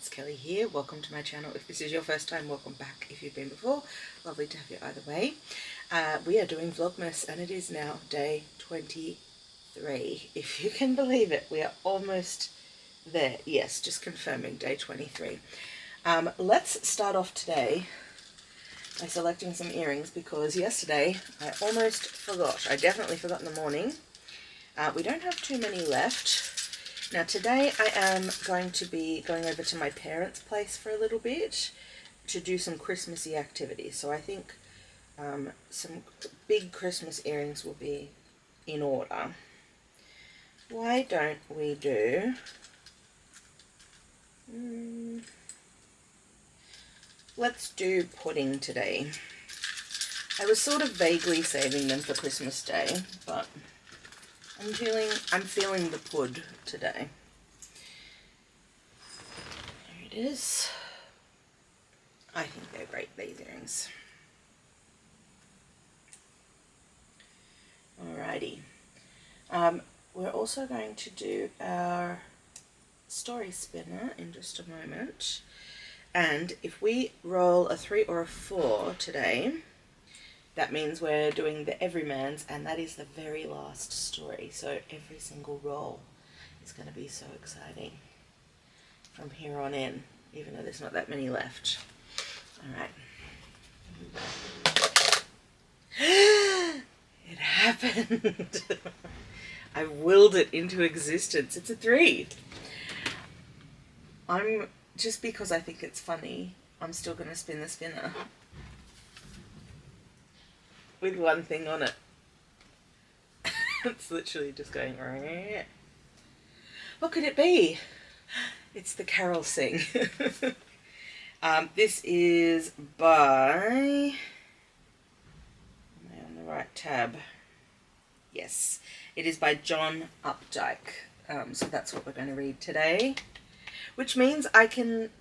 it's Kelly here. Welcome to my channel. If this is your first time, welcome back. If you've been before, lovely to have you either way. We are doing Vlogmas and it is now day 23. If you can believe it, we are almost there. Yes, just confirming day 23. Let's start off today by selecting some earrings because yesterday I almost forgot. I definitely forgot in the morning. We don't have too many left. Now today I am going to be going over to my parents' place for a little bit to do some Christmassy activities. So I think some big Christmas earrings will be in order. Why don't we do... let's do pudding today. I was sort of vaguely saving them for Christmas Day, but I'm feeling the pud today. There it is. I think they're great, these earrings. Alrighty. We're also going to do our story spinner in just a moment. And if we roll a 3 or a 4 today, that means we're doing the Everymans, and that is the very last story. So every single roll is going to be so exciting from here on in, even though there's not that many left. Alright. It happened. I willed it into existence. It's a 3. Just because I think it's funny, I'm still going to spin the spinner with one thing on it. It's literally just going, what could it be? It's the Carol Sing. This is by... Am I on the right tab? Yes, it is by John Updike. So that's what we're going to read today, which means I can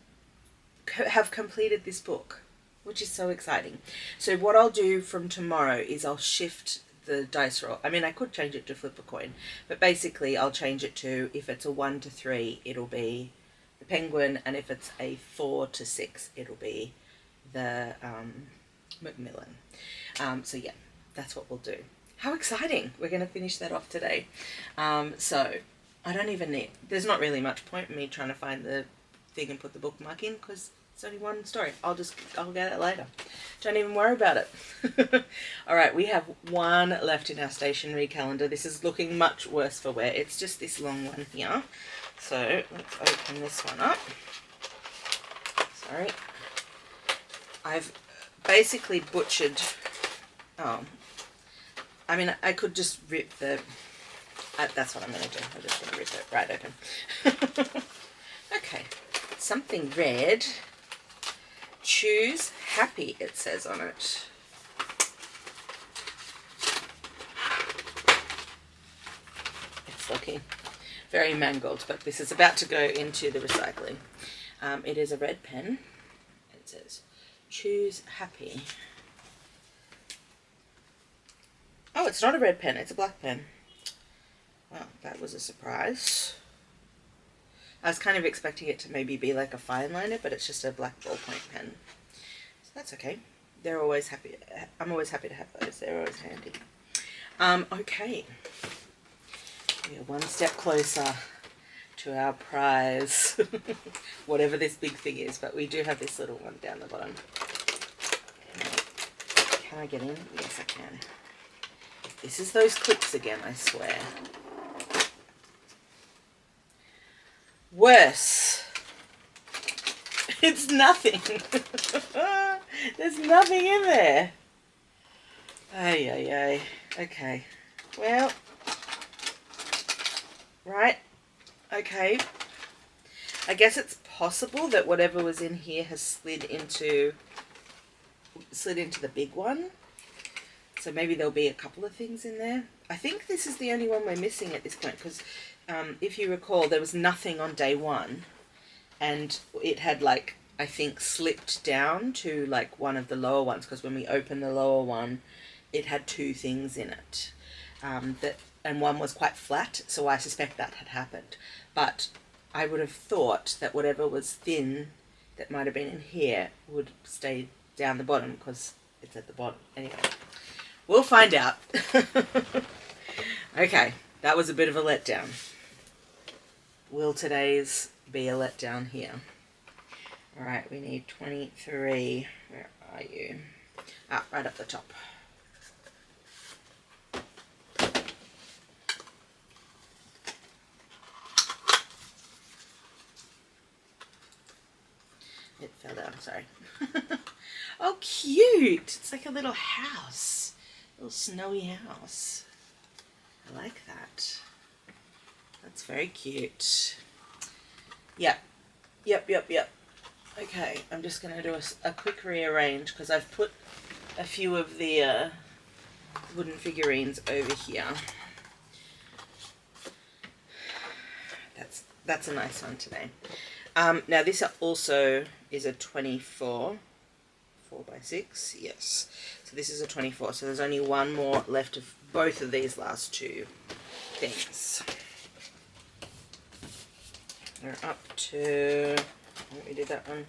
have completed this book, which is so exciting. So what I'll do from tomorrow is I'll shift the dice roll. I mean, I could change it to flip a coin, but basically I'll change it to, if it's a 1 to 3, it'll be the penguin, and if it's a 4 to 6, it'll be the Macmillan. So yeah, that's what we'll do. How exciting! We're going to finish that off today. So I don't even need, there's not really much point in me trying to find the thing and put the bookmark in because it's only one story. I'll get it later. Don't even worry about it. Alright, we have one left in our stationery calendar. This is looking much worse for wear. It's just this long one here. So let's open this one up. Sorry. I've basically butchered... Oh. I mean, I could just rip the... that's what I'm going to do. I'm just going to rip it right open. Okay. Something red. Choose happy, it says on it. It's looking very mangled, but this is about to go into the recycling. It is a red pen. It says choose happy. Oh, it's not a red pen, it's a black pen. Well, that was a surprise. I was kind of expecting it to maybe be like a fine liner, but it's just a black ballpoint pen. So that's okay. They're always happy. I'm always happy to have those. They're always handy. Okay. We are one step closer to our prize. Whatever this big thing is, but we do have this little one down the bottom. Can I get in? Yes, I can. This is those clips again, I swear. Worse. It's nothing. There's nothing in there. Ay, ay, ay. Okay. Well. Right. Okay. I guess it's possible that whatever was in here has slid into the big one. So maybe there'll be a couple of things in there. I think this is the only one we're missing at this point because if you recall, there was nothing on day 1 and it had, like, I think slipped down to like one of the lower ones because when we opened the lower one it had 2 things in it and one was quite flat, so I suspect that had happened. But I would have thought that whatever was thin that might have been in here would stay down the bottom because it's at the bottom. Anyway, we'll find out. Okay, that was a bit of a letdown. Will today's be a letdown here? All right, we need 23. Where are you? Ah, right up the top. It fell down, sorry. Oh, cute! It's like a little house. A little snowy house. I like that. That's very cute. Yep. Okay, I'm just going to do a quick rearrange because I've put a few of the wooden figurines over here. That's a nice one today. Now this also is a 24, 4x6, yes. So this is a 24, so there's only one more left of both of these last two things. We're up to, let me do that one.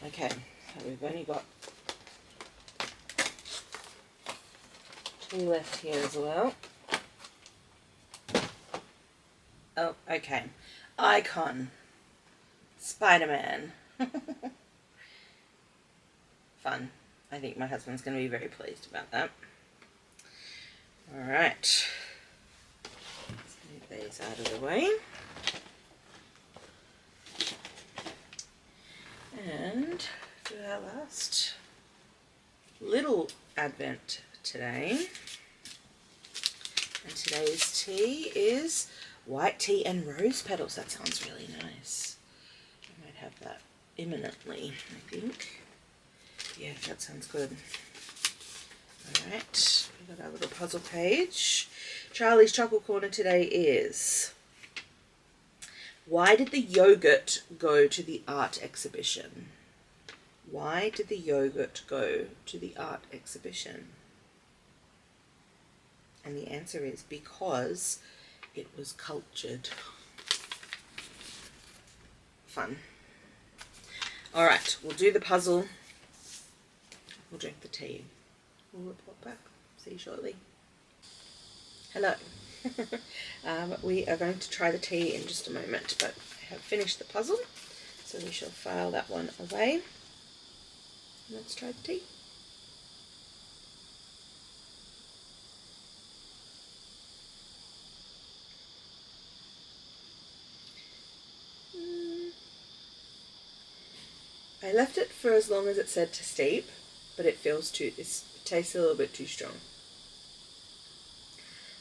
Okay, so we've only got 2 left here as well. Oh, okay. Icon. Spider-Man. Fun. I think my husband's going to be very pleased about that. Alright. Let's move these out of the way. And do our last little advent today. And today's tea is white tea and rose petals. That sounds really nice. I might have that imminently, I think. Yeah, that sounds good. Alright, we've got our little puzzle page. Charlie's Chocolate Corner today is: why did the yogurt go to the art exhibition? Why did the yogurt go to the art exhibition? And the answer is because it was cultured. Fun. Alright, we'll do the puzzle. We'll drink the tea. We'll report back. See you shortly. Hello. We are going to try the tea in just a moment, but I have finished the puzzle, so we shall file that one away. Let's try the tea. I left it for as long as it said to steep, but it tastes a little bit too strong.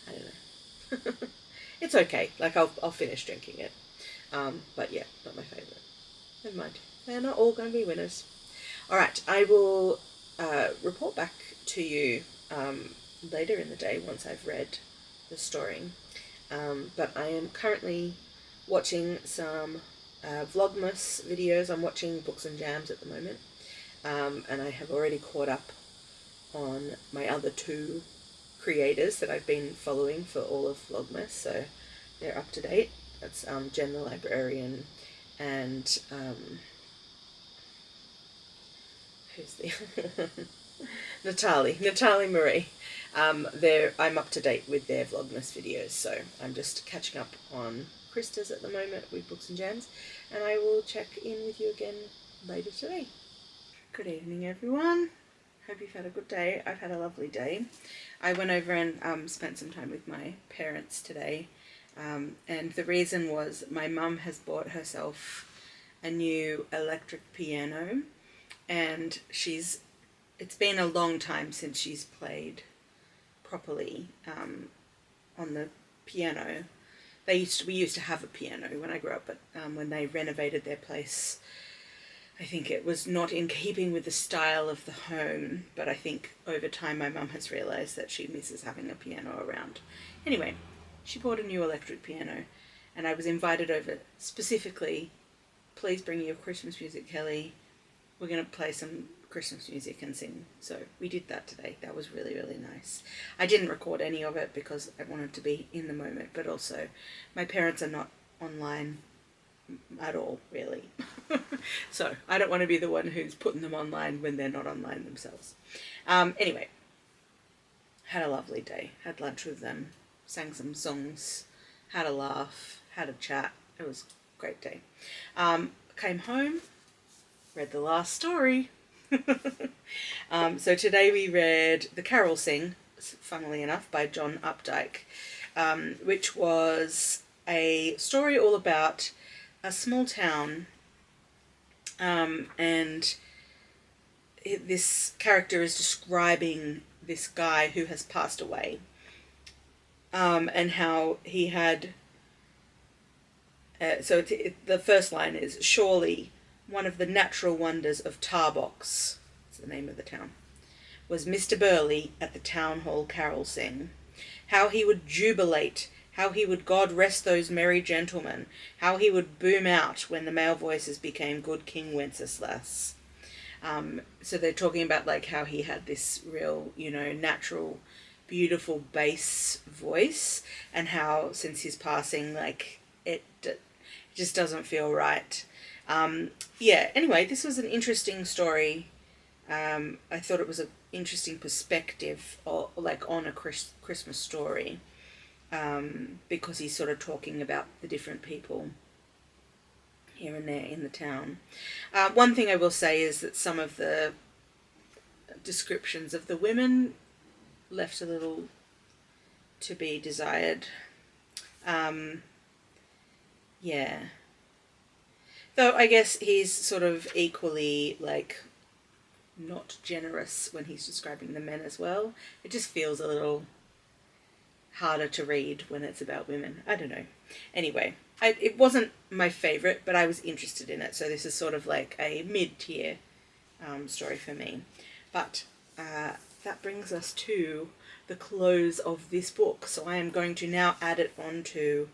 I don't know. It's okay. Like I'll finish drinking it. But yeah, not my favourite. Never mind. They're not all going to be winners. Alright, I will report back to you later in the day once I've read the story. But I am currently watching some Vlogmas videos. I'm watching Books and Jams at the moment. And I have already caught up on my other 2 creators that I've been following for all of Vlogmas, so they're up to date. That's Jen the Librarian and who's the Natalie Marie. I'm up to date with their Vlogmas videos, so I'm just catching up on Krista's at the moment with Books and Jams, and I will check in with you again later today. Good evening, everyone. Hope you've had a good day. I've had a lovely day. I went over and spent some time with my parents today, and the reason was my mum has bought herself a new electric piano, and it's been a long time since she's played properly on the piano. We used to have a piano when I grew up, but when they renovated their place, I think it was not in keeping with the style of the home, but I think over time my mum has realised that she misses having a piano around. Anyway, she bought a new electric piano, and I was invited over specifically, please bring your Christmas music, Kelly. We're going to play some Christmas music and sing. So we did that today. That was really, really nice. I didn't record any of it because I wanted to be in the moment, but also my parents are not online at all, really. So I don't want to be the one who's putting them online when they're not online themselves. Anyway, had a lovely day. Had lunch with them, sang some songs, had a laugh, had a chat. It was a great day. Came home, read the last story. So today we read The Carol Sing, funnily enough, by John Updike, which was a story all about a small town, and this character is describing this guy who has passed away, and how he had, the first line is, "Surely one of the natural wonders of Tarbox," that's the name of the town, "was Mr. Burley at the town hall carol sing. How he would jubilate, how he would God rest those merry gentlemen, how he would boom out when the male voices became good King Wenceslas." So they're talking about like how he had this real, natural, beautiful bass voice, and how since his passing, like it just doesn't feel right. Anyway, this was an interesting story. I thought it was an interesting perspective, on a Christmas story, because he's sort of talking about the different people here and there in the town. One thing I will say is that some of the descriptions of the women left a little to be desired. Though I guess he's sort of equally, not generous when he's describing the men as well. It just feels a little harder to read when it's about women. I don't know. Anyway, it wasn't my favourite, but I was interested in it. So this is sort of like a mid-tier story for me. But that brings us to the close of this book. So I am going to now add it onto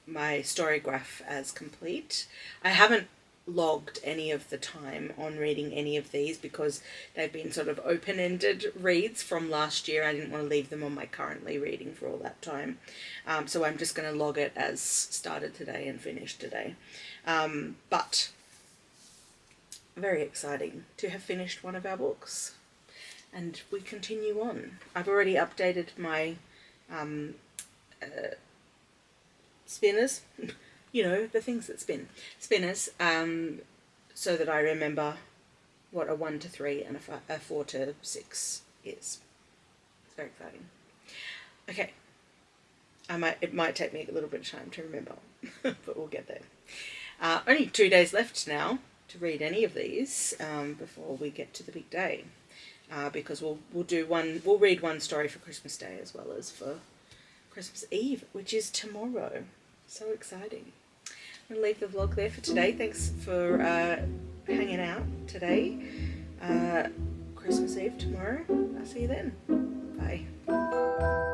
my story graph as complete. I haven't logged any of the time on reading any of these because they've been sort of open-ended reads from last year. I didn't want to leave them on my currently reading for all that time. So I'm just going to log it as started today and finished today. But very exciting to have finished one of our books. And we continue on. I've already updated my spinners, the things that spin. Spinners, so that I remember what a 1 to 3 and a 4 to 6 is. It's very exciting. Okay. It might take me a little bit of time to remember, but we'll get there. Only 2 days left now to read any of these before we get to the big day. Because we'll read one story for Christmas Day as well as for Christmas Eve, which is tomorrow. So exciting. I'm going to leave the vlog there for today. Thanks for hanging out today. Christmas Eve tomorrow. I'll see you then. Bye.